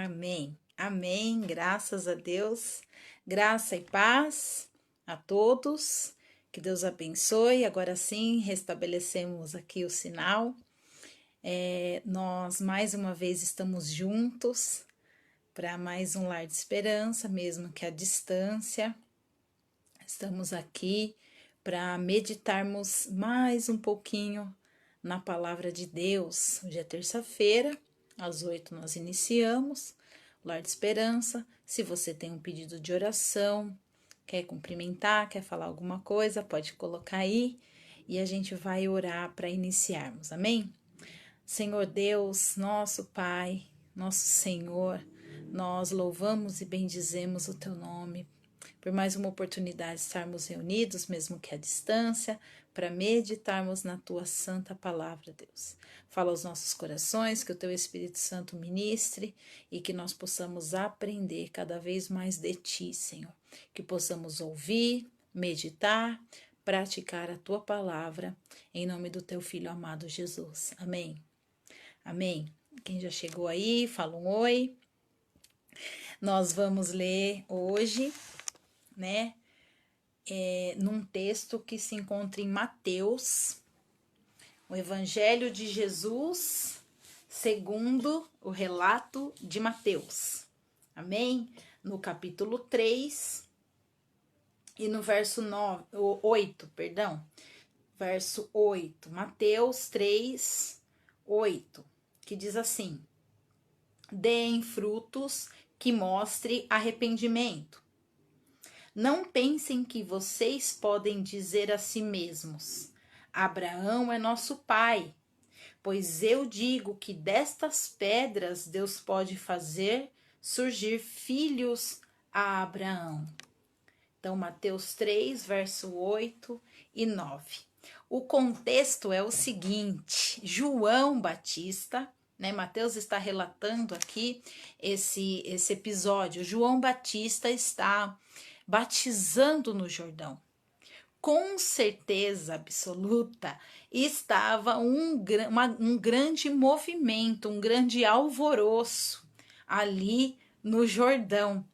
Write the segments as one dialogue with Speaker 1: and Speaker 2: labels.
Speaker 1: Amém. Amém. Graças a Deus. Graça e paz a todos. Que Deus abençoe. Agora sim, restabelecemos aqui o sinal. Nós mais uma vez estamos juntos para mais um lar de esperança, mesmo que à distância. Estamos aqui para meditarmos mais um pouquinho na palavra de Deus. Hoje é terça-feira, às 8 nós iniciamos o lar de esperança. Se você tem um pedido de oração, quer cumprimentar, quer falar alguma coisa, pode colocar aí e a gente vai orar para iniciarmos, amém? Senhor Deus, nosso Pai, nosso Senhor, nós louvamos e bendizemos o Teu nome por mais uma oportunidade de estarmos reunidos, mesmo que à distância, para meditarmos na Tua santa palavra, Deus. Fala aos nossos corações, que o Teu Espírito Santo ministre e que nós possamos aprender cada vez mais de Ti, Senhor. Que possamos ouvir, meditar, praticar a Tua palavra, em nome do Teu Filho amado Jesus. Amém. Amém. Quem já chegou aí, fala um oi. Nós vamos ler hoje, né, num texto que se encontra em Mateus, o Evangelho de Jesus, segundo o relato de Mateus. Amém? No capítulo 3 e no verso 8, verso 8. Mateus 3, 8, que diz assim: deem frutos que mostre arrependimento. Não pensem que vocês podem dizer a si mesmos: Abraão é nosso pai, pois eu digo que destas pedras Deus pode fazer surgir filhos a Abraão. Então, Mateus 3, verso 8 e 9. O contexto é o seguinte: João Batista, né? Mateus está relatando aqui esse episódio. João Batista está batizando no Jordão. Com certeza absoluta, estava um grande movimento, um grande alvoroço ali no Jordão,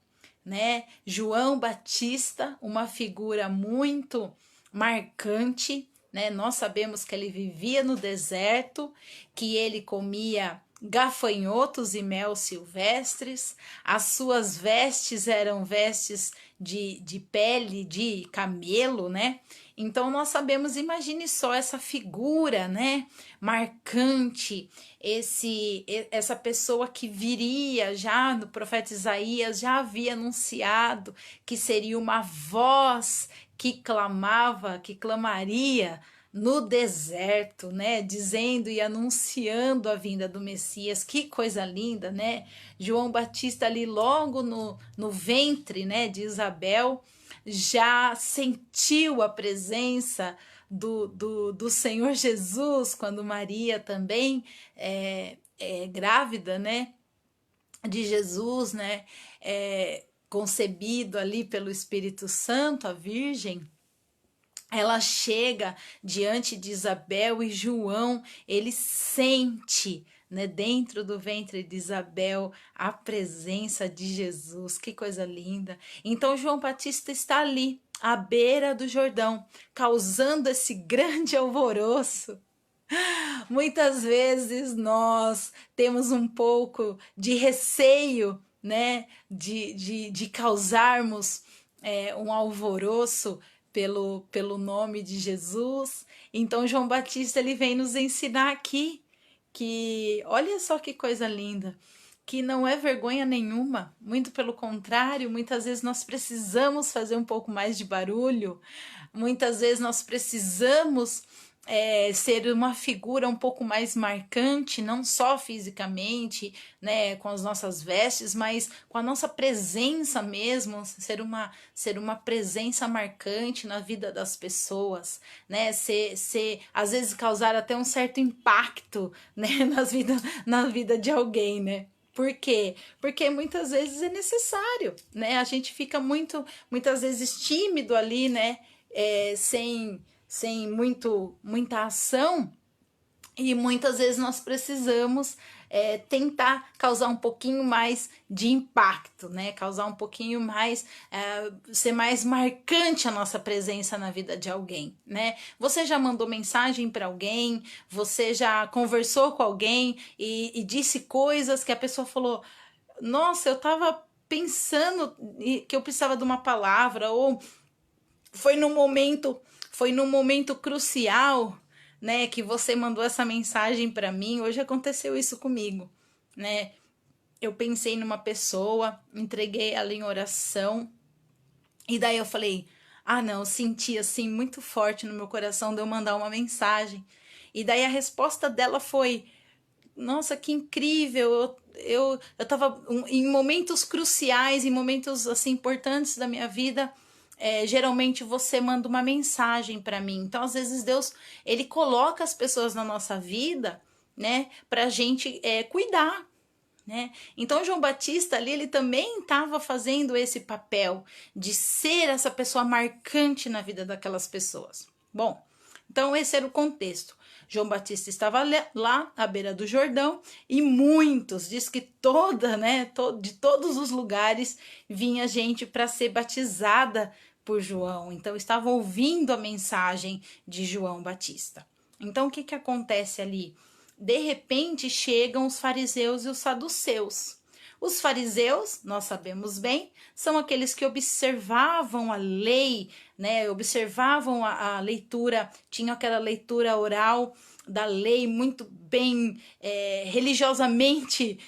Speaker 1: né? João Batista, uma figura muito marcante, né? Nós sabemos que ele vivia no deserto, que ele comia gafanhotos e mel silvestres, as suas vestes eram vestes de pele de camelo, né? Então nós sabemos, imagine só essa figura, né, marcante, essa pessoa que viria já no profeta Isaías, já havia anunciado que seria uma voz que clamaria no deserto, né, dizendo e anunciando a vinda do Messias. Que coisa linda, né? João Batista ali logo no ventre, né, de Isabel, já sentiu a presença do Senhor Jesus, quando Maria também é grávida, né, de Jesus, né, concebido ali pelo Espírito Santo, a Virgem. Ela chega diante de Isabel e João, ele sente, né, dentro do ventre de Isabel, a presença de Jesus. Que coisa linda! Então João Batista está ali, à beira do Jordão, causando esse grande alvoroço. Muitas vezes nós temos um pouco de receio, né, de causarmos um alvoroço pelo nome de Jesus. Então João Batista, ele vem nos ensinar aqui que, olha só que coisa linda, que não é vergonha nenhuma, muito pelo contrário, muitas vezes nós precisamos fazer um pouco mais de barulho, muitas vezes nós precisamos ser uma figura um pouco mais marcante, não só fisicamente, né, com as nossas vestes, mas com a nossa presença mesmo, ser uma presença marcante na vida das pessoas, né, às vezes causar até um certo impacto, né, na vida de alguém, né. Por quê? Porque muitas vezes é necessário, né? A gente fica muitas vezes tímido ali, né? Sem muita ação, E muitas vezes nós precisamos tentar causar um pouquinho mais de impacto, né? Causar um pouquinho mais, ser mais marcante a nossa presença na vida de alguém, né? Você já mandou mensagem para alguém, você já conversou com alguém e disse coisas que a pessoa falou: nossa, eu tava pensando que eu precisava de uma palavra, ou foi num momento crucial, né, que você mandou essa mensagem para mim. Hoje aconteceu isso comigo, né? Eu pensei numa pessoa, entreguei ela em oração, e daí eu falei: "Ah, não, eu senti assim muito forte no meu coração de eu mandar uma mensagem". E daí a resposta dela foi: "Nossa, que incrível! Eu tava em momentos cruciais, em momentos assim importantes da minha vida. Geralmente você manda uma mensagem para mim. Então, às vezes, Deus ele coloca as pessoas na nossa vida, né, pra gente cuidar, né? Então, João Batista ali, ele também estava fazendo esse papel de ser essa pessoa marcante na vida daquelas pessoas. Bom, então esse era o contexto. João Batista estava lá à beira do Jordão e muitos, diz que toda, né, de todos os lugares vinha gente para ser batizada por João. Então estavam ouvindo a mensagem de João Batista. Então o que que acontece ali? De repente chegam os fariseus e os saduceus. Os fariseus, nós sabemos bem, são aqueles que observavam a lei, né? Observavam a leitura, tinham aquela leitura oral da lei muito bem religiosamente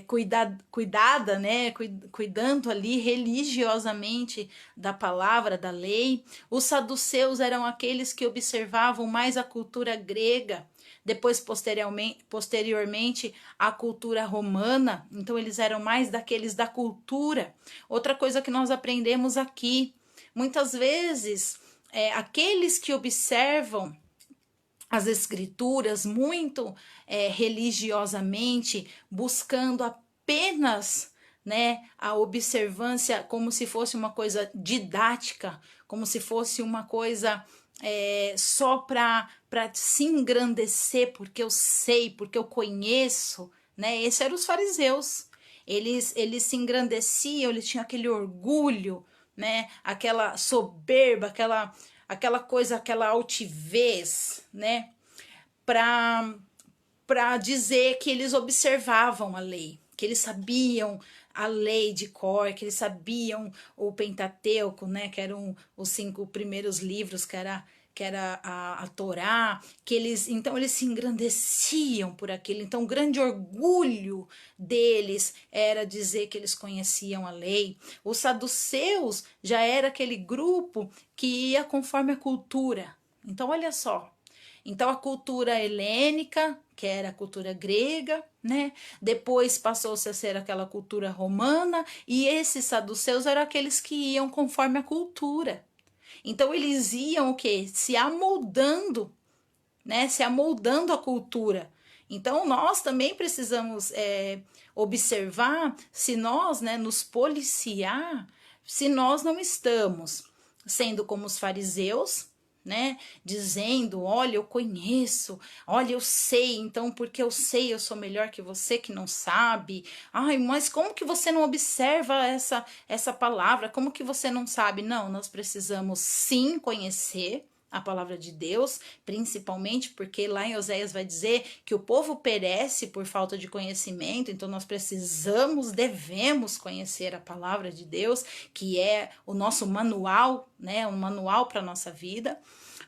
Speaker 1: cuidada, né? Cuidando ali religiosamente da palavra, da lei. Os saduceus eram aqueles que observavam mais a cultura grega, depois posteriormente a cultura romana. Então eles eram mais daqueles da cultura. Outra coisa que nós aprendemos aqui, muitas vezes aqueles que observam as escrituras muito religiosamente, buscando apenas, né, a observância como se fosse uma coisa didática, como se fosse uma coisa só para se engrandecer, porque eu sei, porque eu conheço, né? Esses eram os fariseus. Eles se engrandeciam, eles tinham aquele orgulho, né? Aquela soberba, aquela coisa, aquela altivez, né? Para dizer que eles observavam a lei, que eles sabiam a lei de cor, que eles sabiam o Pentateuco, né, que eram os 5 primeiros livros, que era a Torá, que então eles se engrandeciam por aquilo. Então o grande orgulho deles era dizer que eles conheciam a lei. Os saduceus já era aquele grupo que ia conforme a cultura. Então olha só, então a cultura helênica, que era a cultura grega, né? Depois passou-se a ser aquela cultura romana, e esses saduceus eram aqueles que iam conforme a cultura. Então eles iam o quê? Se amoldando, né? Se amoldando à cultura. Então nós também precisamos observar se nós, né, nos policiar, se nós não estamos sendo como os fariseus, né, dizendo: olha, eu conheço, olha, eu sei, então porque eu sei, eu sou melhor que você que não sabe. Ai, mas como que você não observa essa palavra? Como que você não sabe? Não, nós precisamos sim conhecer a palavra de Deus, principalmente porque lá em Oséias vai dizer que o povo perece por falta de conhecimento. Então nós devemos conhecer a palavra de Deus, que é o nosso manual, né, um manual para a nossa vida.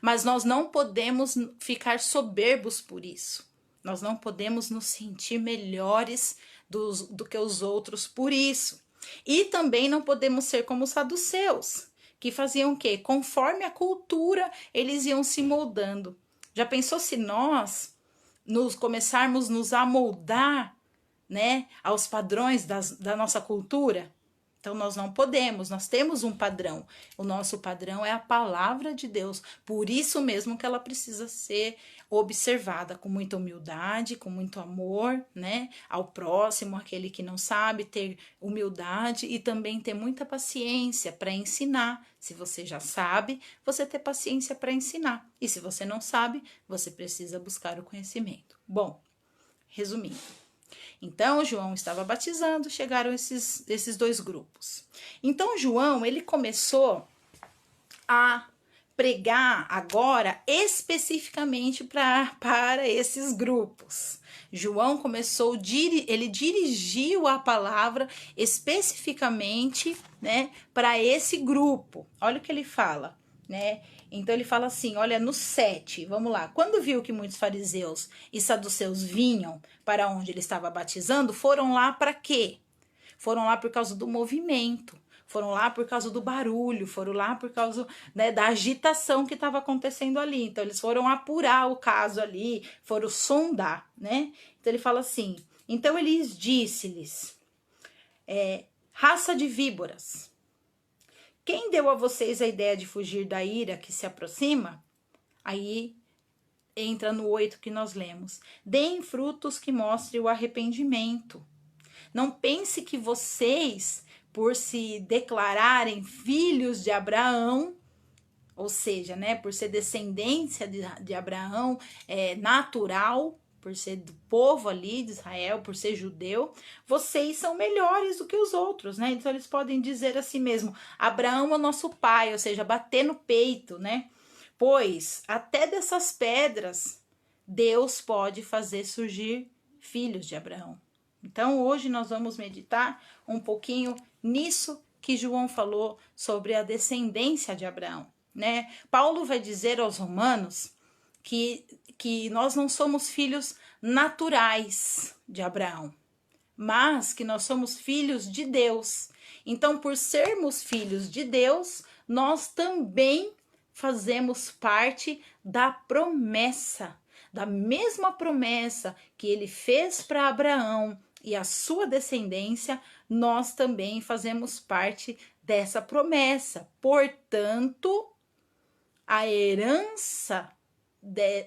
Speaker 1: Mas nós não podemos ficar soberbos por isso. Nós não podemos nos sentir melhores do que os outros por isso. E também não podemos ser como os saduceus, que faziam o quê? Conforme a cultura, eles iam se moldando. Já pensou se nós começarmos nos amoldar, né, aos padrões da nossa cultura? Então, nós não podemos, nós temos um padrão. O nosso padrão é a palavra de Deus. Por isso mesmo que ela precisa ser observada com muita humildade, com muito amor, né? Ao próximo, aquele que não sabe, ter humildade e também ter muita paciência para ensinar. Se você já sabe, você ter paciência para ensinar. E se você não sabe, você precisa buscar o conhecimento. Bom, resumindo. Então, João estava batizando, chegaram esses dois grupos. Então, João, ele começou a pregar agora especificamente para esses grupos. João começou, ele dirigiu a palavra especificamente, né, para esse grupo. Olha o que ele fala, né? Então ele fala assim, olha, no 7, vamos lá. Quando viu que muitos fariseus e saduceus vinham para onde ele estava batizando, foram lá para quê? Foram lá por causa do movimento, foram lá por causa do barulho, foram lá por causa, né, da agitação que estava acontecendo ali. Então eles foram apurar o caso ali, foram sondar, né? Então ele fala assim, então ele disse-lhes, raça de víboras, quem deu a vocês a ideia de fugir da ira que se aproxima? Aí entra no 8 que nós lemos. Deem frutos que mostrem o arrependimento. Não pense que vocês, por se declararem filhos de Abraão, ou seja, né, por ser descendência de Abraão, natural, por ser do povo ali de Israel, por ser judeu, vocês são melhores do que os outros, né? Então eles podem dizer assim mesmo, Abraão é o nosso pai, ou seja, bater no peito, né? Pois até dessas pedras Deus pode fazer surgir filhos de Abraão. Então hoje nós vamos meditar um pouquinho nisso que João falou sobre a descendência de Abraão, né? Paulo vai dizer aos romanos que nós não somos filhos naturais de Abraão, mas que nós somos filhos de Deus. Então, por sermos filhos de Deus, nós também fazemos parte da promessa, da mesma promessa que ele fez para Abraão e a sua descendência, nós também fazemos parte dessa promessa. Portanto, a herança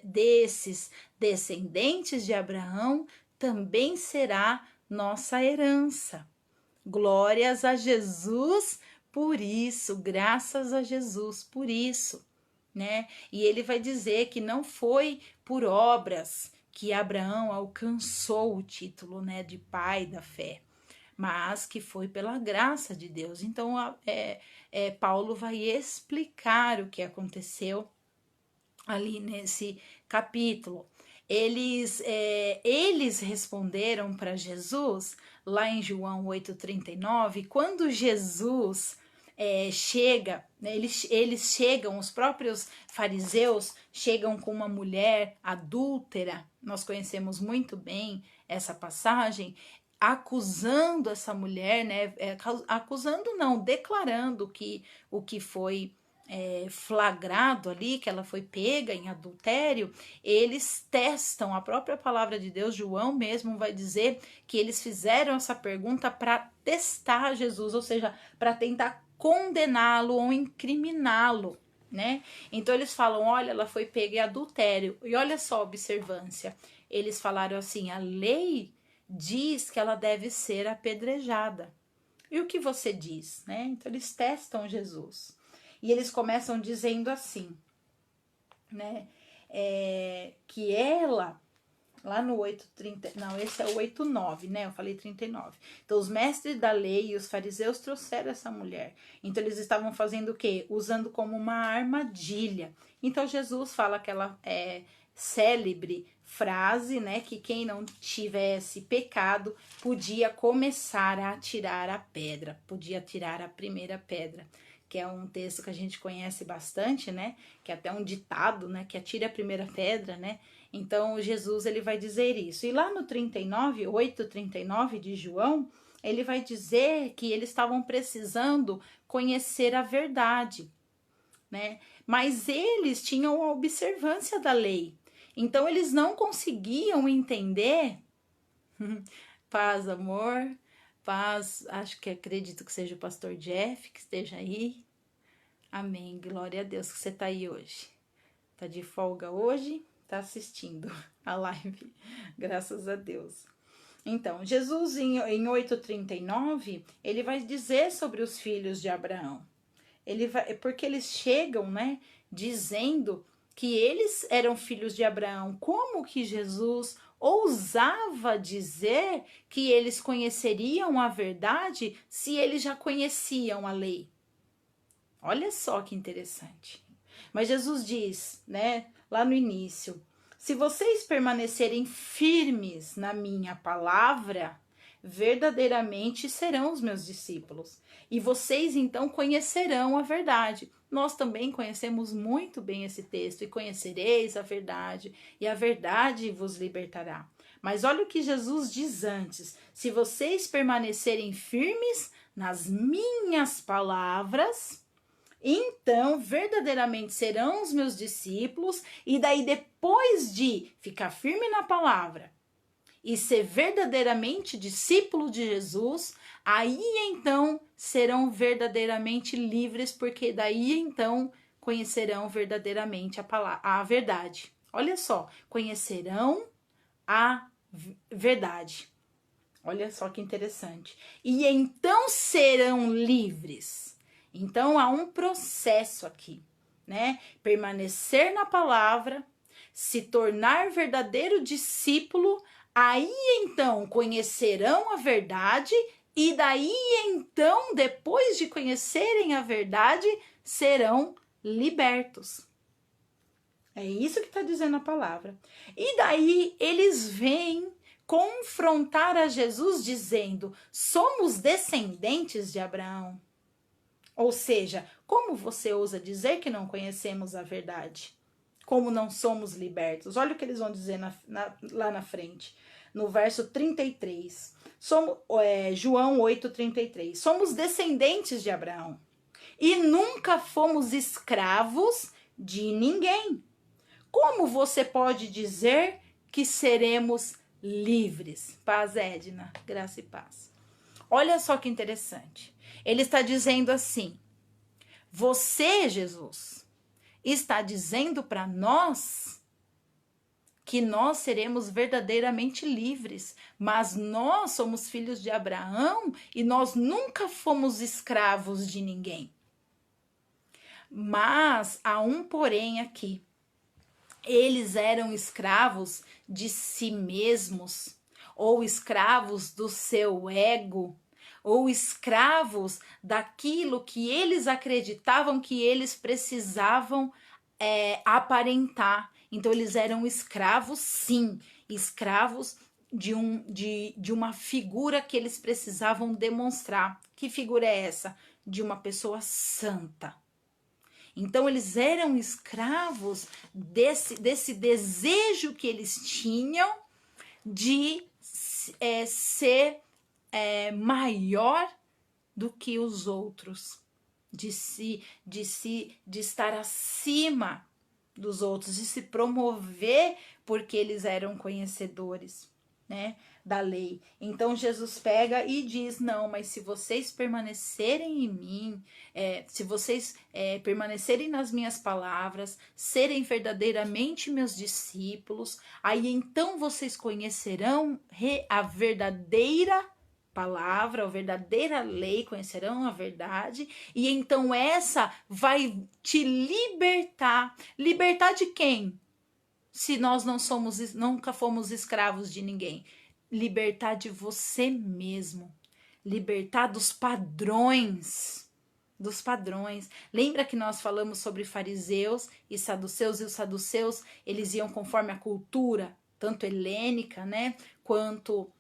Speaker 1: desses descendentes de Abraão também será nossa herança. Glórias a Jesus por isso, graças a Jesus por isso, né? E ele vai dizer que não foi por obras que Abraão alcançou o título, né, de pai da fé, mas que foi pela graça de Deus. Então, Paulo vai explicar o que aconteceu ali nesse capítulo. Eles responderam para Jesus, lá em João 8,39, quando Jesus chega, né, eles chegam, os próprios fariseus chegam com uma mulher adúltera, nós conhecemos muito bem essa passagem, acusando essa mulher, né, acusando não, declarando que o que foi flagrado ali, que ela foi pega em adultério, eles testam a própria palavra de Deus. João mesmo vai dizer que eles fizeram essa pergunta para testar Jesus, ou seja, para tentar condená-lo ou incriminá-lo, né? Então eles falam, olha, ela foi pega em adultério, e olha só a observância, eles falaram assim, a lei diz que ela deve ser apedrejada, e o que você diz, né? Então eles testam Jesus. E eles começam dizendo assim, né? Que ela, lá no 8:30, não, esse é o 8:9, né? Eu falei 39. Então, os mestres da lei e os fariseus trouxeram essa mulher. Então, eles estavam fazendo o quê? Usando como uma armadilha. Então, Jesus fala aquela célebre frase, né? Que quem não tivesse pecado podia começar a atirar a pedra, podia atirar a primeira pedra, que é um texto que a gente conhece bastante, né? Que é até um ditado, né? Que atire a primeira pedra, né? Então, Jesus, ele vai dizer isso. E lá no 39, 8:39 de João, ele vai dizer que eles estavam precisando conhecer a verdade, né? Mas eles tinham a observância da lei. Então, eles não conseguiam entender paz, amor, paz. Acho que acredito que seja o pastor Jeff que esteja aí. Amém. Glória a Deus que você tá aí hoje. Tá de folga hoje, tá assistindo a live. Graças a Deus. Então, Jesus em 8:39, ele vai dizer sobre os filhos de Abraão. Porque eles chegam, né, dizendo que eles eram filhos de Abraão. Como que Jesus ousava dizer que eles conheceriam a verdade se eles já conheciam a lei? Olha só que interessante. Mas Jesus diz, né, lá no início, se vocês permanecerem firmes na minha palavra, verdadeiramente serão os meus discípulos. E vocês então conhecerão a verdade. Nós também conhecemos muito bem esse texto. E conhecereis a verdade, e a verdade vos libertará. Mas olha o que Jesus diz antes. Se vocês permanecerem firmes nas minhas palavras, então verdadeiramente serão os meus discípulos. E daí, depois de ficar firme na palavra e ser verdadeiramente discípulo de Jesus, aí então serão verdadeiramente livres, porque daí então conhecerão verdadeiramente a verdade. Olha só, conhecerão a verdade. Olha só que interessante. E então serão livres. Então há um processo aqui, né? Permanecer na palavra, se tornar verdadeiro discípulo, aí então conhecerão a verdade, e daí então, depois de conhecerem a verdade, serão libertos. É isso que está dizendo a palavra. E daí eles vêm confrontar a Jesus dizendo: somos descendentes de Abraão. Ou seja, como você ousa dizer que não conhecemos a verdade? Como não somos libertos? Olha o que eles vão dizer lá na frente, no verso 33. João 8:33. Somos descendentes de Abraão e nunca fomos escravos de ninguém. Como você pode dizer que seremos livres? Paz, Edna, graça e paz. Olha só que interessante. Ele está dizendo assim: você, Jesus, está dizendo para nós que nós seremos verdadeiramente livres, mas nós somos filhos de Abraão e nós nunca fomos escravos de ninguém. Mas há um porém aqui. Eles eram escravos de si mesmos, ou escravos do seu ego, ou escravos daquilo que eles acreditavam que eles precisavam aparentar. Então eles eram escravos, sim, escravos de uma figura que eles precisavam demonstrar. Que figura é essa? De uma pessoa santa. Então eles eram escravos desse desejo que eles tinham de ser maior do que os outros, de estar acima dos outros, de se promover porque eles eram conhecedores, né, da lei. Então Jesus pega e diz: não, mas se vocês permanecerem em mim, se vocês permanecerem nas minhas palavras, serem verdadeiramente meus discípulos, aí então vocês conhecerão a verdadeira palavra, a verdadeira lei, conhecerão a verdade, e então essa vai te libertar. Libertar de quem? Se nós nunca fomos escravos de ninguém. Libertar de você mesmo. Libertar dos padrões. Dos padrões. Lembra que nós falamos sobre fariseus e saduceus? E os saduceus, eles iam conforme a cultura, tanto helênica, né, quanto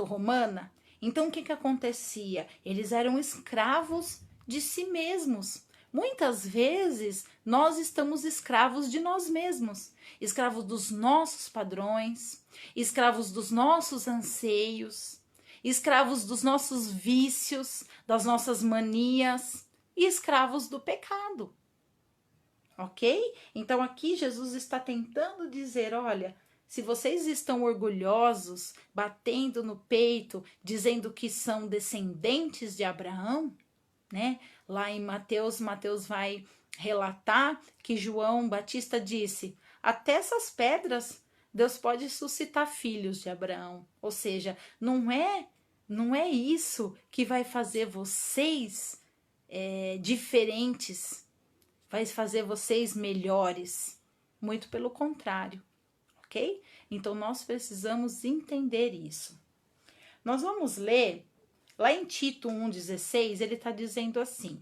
Speaker 1: romana. Então o que acontecia? Eles eram escravos de si mesmos. Muitas vezes nós estamos escravos de nós mesmos, escravos dos nossos padrões, escravos dos nossos anseios, escravos dos nossos vícios, das nossas manias e escravos do pecado. Ok? Então aqui Jesus está tentando dizer: olha, Se vocês estão orgulhosos, batendo no peito, dizendo que são descendentes de Abraão, né? Lá em Mateus, Mateus vai relatar que João Batista disse: até essas pedras Deus pode suscitar filhos de Abraão. Ou seja, não é isso que vai fazer vocês diferentes, vai fazer vocês melhores. Muito pelo contrário, ok? Então nós precisamos entender isso. Nós vamos ler lá em Tito 1,16, ele está dizendo assim: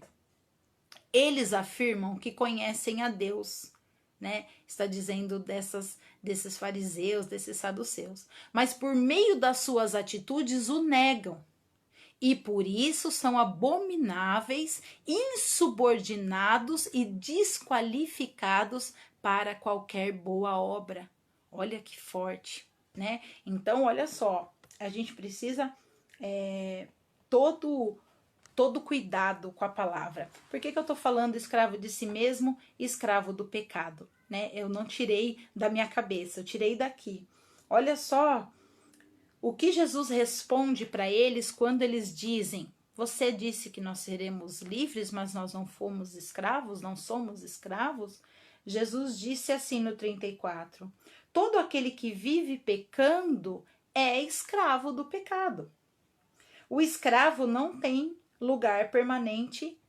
Speaker 1: eles afirmam que conhecem a Deus, né? Está dizendo desses fariseus, desses saduceus, mas por meio das suas atitudes o negam. E por isso são abomináveis, insubordinados e desqualificados para qualquer boa obra. Olha que forte, né? Então, olha só, a gente precisa todo cuidado com a palavra. Por que eu tô falando escravo de si mesmo e escravo do pecado, né? Eu não tirei da minha cabeça, eu tirei daqui. Olha só o que Jesus responde para eles quando eles dizem: você disse que nós seremos livres, mas nós não fomos escravos, não somos escravos? Jesus disse assim no 34: todo aquele que vive pecando é escravo do pecado. O escravo não tem lugar permanente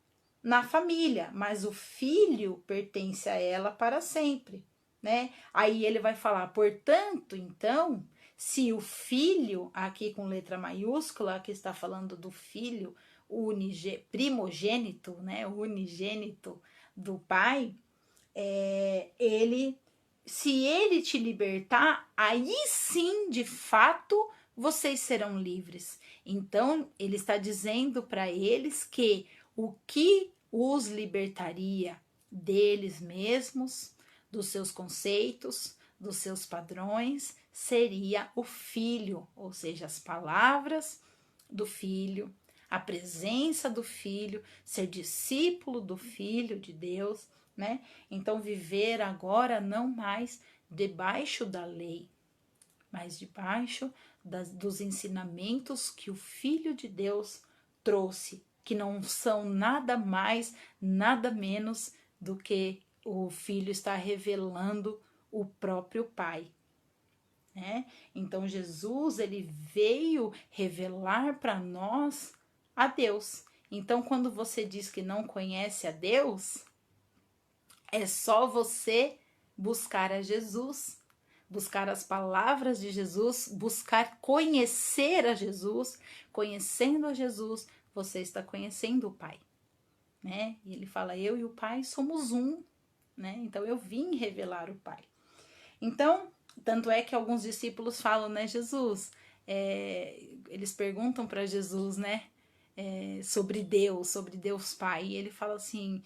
Speaker 1: na família, mas o filho pertence a ela para sempre, né? Aí ele vai falar: portanto, então, se o filho, aqui com letra maiúscula, que está falando do filho primogênito, né? Unigênito do pai, se ele te libertar, aí sim, de fato, vocês serão livres. Então, ele está dizendo para eles que o que os libertaria deles mesmos, dos seus conceitos, dos seus padrões, seria o filho, ou seja, as palavras do filho, a presença do filho, ser discípulo do filho de Deus, né? Então, viver agora não mais debaixo da lei, mas debaixo dos ensinamentos que o Filho de Deus trouxe, que não são nada mais, nada menos do que o Filho está revelando o próprio Pai, né? Então Jesus, ele veio revelar para nós a Deus. Então quando você diz que não conhece a Deus, é só você buscar a Jesus, buscar as palavras de Jesus, buscar conhecer a Jesus. Conhecendo a Jesus, você está conhecendo o Pai, né? E ele fala: eu e o Pai somos um, né? Então eu vim revelar o Pai. Então, tanto é que alguns discípulos falam, né, Jesus, eles perguntam para Jesus, né, sobre Deus Pai, e ele fala assim: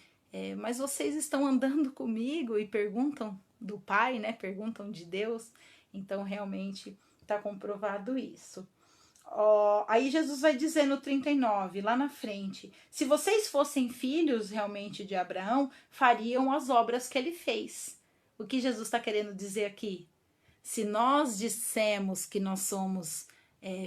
Speaker 1: mas vocês estão andando comigo e perguntam do Pai, né? Perguntam de Deus. Então, realmente, está comprovado isso. Aí Jesus vai dizer no 39, lá na frente: se vocês fossem filhos realmente de Abraão, fariam as obras que ele fez. O que Jesus está querendo dizer aqui? Se nós dissemos que nós somos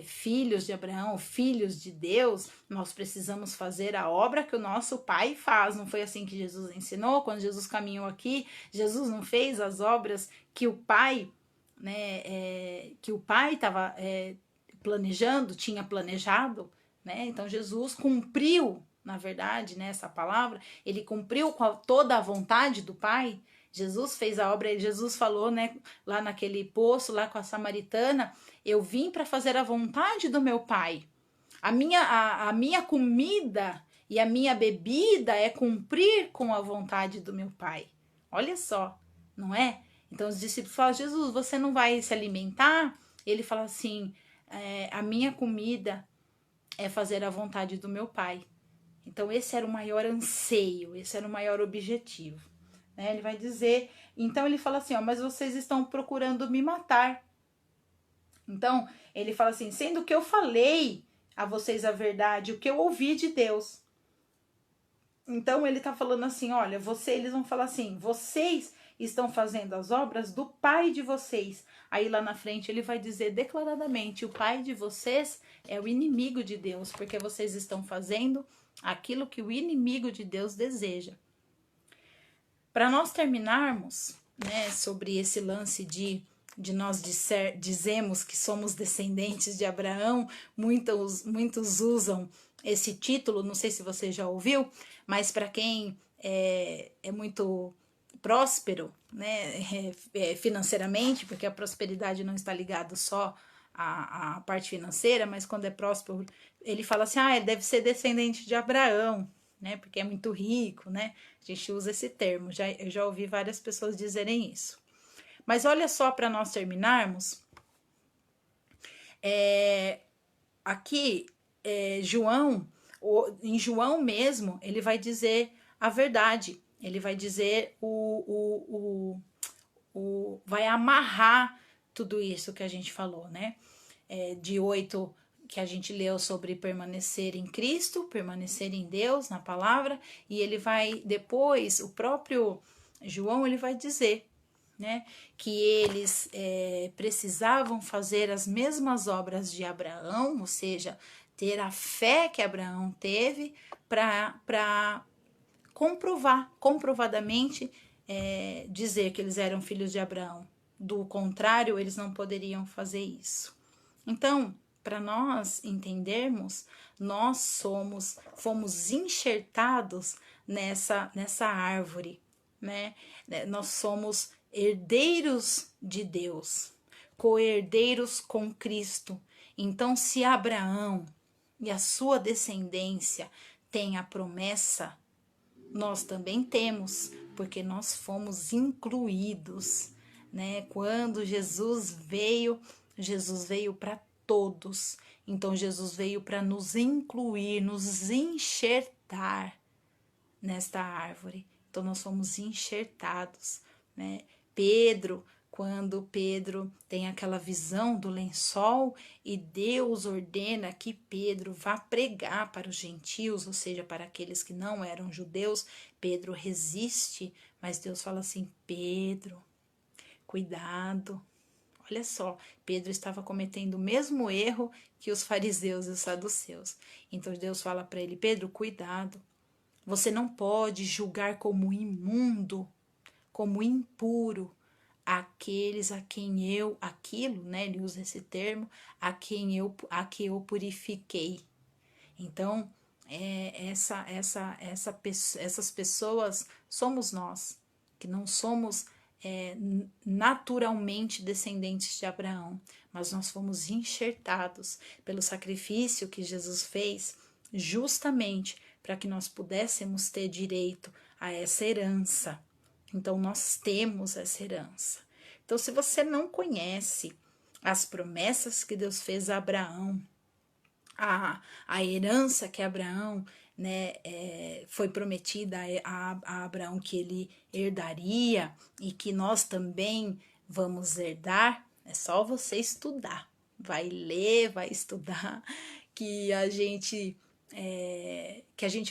Speaker 1: filhos de Abraão, filhos de Deus, nós precisamos fazer a obra que o nosso Pai faz. Não foi assim que Jesus ensinou? Quando Jesus caminhou aqui, Jesus não fez as obras que o Pai, né, que o Pai estava planejando, tinha planejado, né? Então Jesus cumpriu, na verdade, né, essa palavra, ele cumpriu com toda a vontade do Pai. Jesus fez a obra, Jesus falou, né, lá naquele poço, lá com a samaritana: eu vim para fazer a vontade do meu Pai. A minha comida e a minha bebida é cumprir com a vontade do meu Pai. Olha só, não é? Então os discípulos falam: Jesus, você não vai se alimentar? Ele fala assim: a minha comida é fazer a vontade do meu Pai. Então esse era o maior anseio, esse era o maior objetivo. Ele vai dizer, então ele fala assim: mas vocês estão procurando me matar. Então ele fala assim: sendo que eu falei a vocês a verdade, o que eu ouvi de Deus. Então ele tá falando assim: olha, eles vão falar assim: vocês estão fazendo as obras do pai de vocês. Aí lá na frente ele vai dizer declaradamente: o pai de vocês é o inimigo de Deus, porque vocês estão fazendo aquilo que o inimigo de Deus deseja. Para nós terminarmos, né, sobre esse lance de nós dizemos que somos descendentes de Abraão, muitos usam esse título, não sei se você já ouviu, mas para quem é muito próspero, né, financeiramente, porque a prosperidade não está ligada só à parte financeira, mas quando é próspero, ele fala assim: ele deve ser descendente de Abraão, né, porque é muito rico, né? A gente usa esse termo, eu já ouvi várias pessoas dizerem isso. Mas olha só, para nós terminarmos, aqui, João, em João mesmo, ele vai dizer a verdade, ele vai dizer vai amarrar tudo isso que a gente falou, né? De 8 que a gente leu sobre permanecer em Cristo, permanecer em Deus, na palavra, e ele vai depois, o próprio João, ele vai dizer, né, que eles precisavam fazer as mesmas obras de Abraão, ou seja, ter a fé que Abraão teve para comprovadamente dizer que eles eram filhos de Abraão. Do contrário, eles não poderiam fazer isso. Então, para nós entendermos, nós fomos enxertados nessa árvore, né? Nós somos herdeiros de Deus, co-herdeiros com Cristo. Então, se Abraão e a sua descendência têm a promessa, nós também temos, porque nós fomos incluídos, né? Quando Jesus veio para todos. Então Jesus veio para nos incluir, nos enxertar nesta árvore. Então nós fomos enxertados, né? Quando Pedro tem aquela visão do lençol e Deus ordena que Pedro vá pregar para os gentios, ou seja, para aqueles que não eram judeus, Pedro resiste, mas Deus fala assim: Pedro, cuidado. Olha só, Pedro estava cometendo o mesmo erro que os fariseus e os saduceus. Então Deus fala para ele: Pedro, cuidado. Você não pode julgar como imundo, como impuro, aqueles a quem aquilo, né, ele usa esse termo, a que eu purifiquei. Então, essas pessoas somos nós, que não somos naturalmente descendentes de Abraão, mas nós fomos enxertados pelo sacrifício que Jesus fez, justamente para que nós pudéssemos ter direito a essa herança. Então, nós temos essa herança. Então, se você não conhece as promessas que Deus fez a Abraão, a herança que Abraão, né, foi prometida a Abraão que ele herdaria e que nós também vamos herdar, é só você estudar. Vai ler, vai estudar, que a gente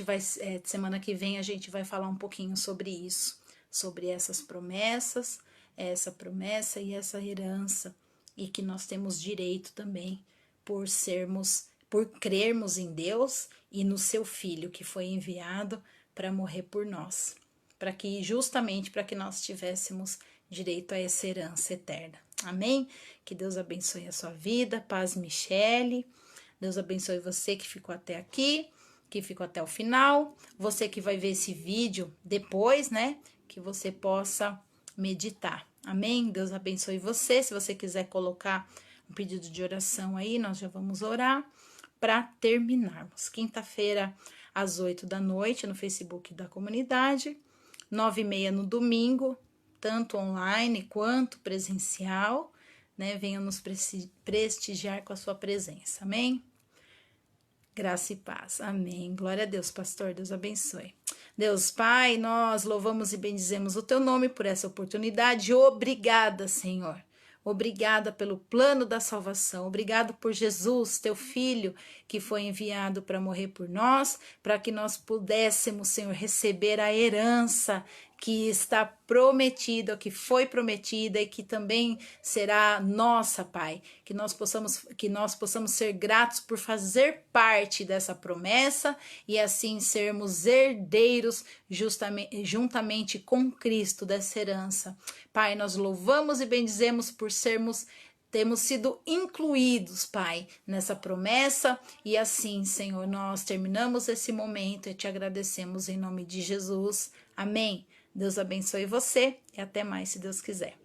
Speaker 1: vai, semana que vem a gente vai falar um pouquinho sobre isso, sobre essas promessas, essa promessa e essa herança, e que nós temos direito também por crermos em Deus e no seu Filho que foi enviado para morrer por nós, justamente para que nós tivéssemos direito a essa herança eterna. Amém? Que Deus abençoe a sua vida. Paz, Michele. Deus abençoe você que ficou até aqui, que ficou até o final. Você que vai ver esse vídeo depois, né? Que você possa meditar. Amém? Deus abençoe você. Se você quiser colocar um pedido de oração aí, nós já vamos orar para terminarmos. Quinta-feira, às 8 da noite, no Facebook da comunidade, 9h30 no domingo, tanto online quanto presencial, né? Venha nos prestigiar com a sua presença. Amém? Graça e paz. Amém. Glória a Deus, pastor. Deus abençoe. Deus Pai, nós louvamos e bendizemos o teu nome por essa oportunidade. Obrigada, Senhor. Obrigada pelo plano da salvação. Obrigado por Jesus, teu Filho, que foi enviado para morrer por nós, para que nós pudéssemos, Senhor, receber a herança que está prometida, que foi prometida e que também será nossa, Pai. Que nós possamos ser gratos por fazer parte dessa promessa e assim sermos herdeiros juntamente com Cristo dessa herança. Pai, nós louvamos e bendizemos por temos sido incluídos, Pai, nessa promessa. E assim, Senhor, nós terminamos esse momento e te agradecemos em nome de Jesus. Amém. Deus abençoe você e até mais, se Deus quiser.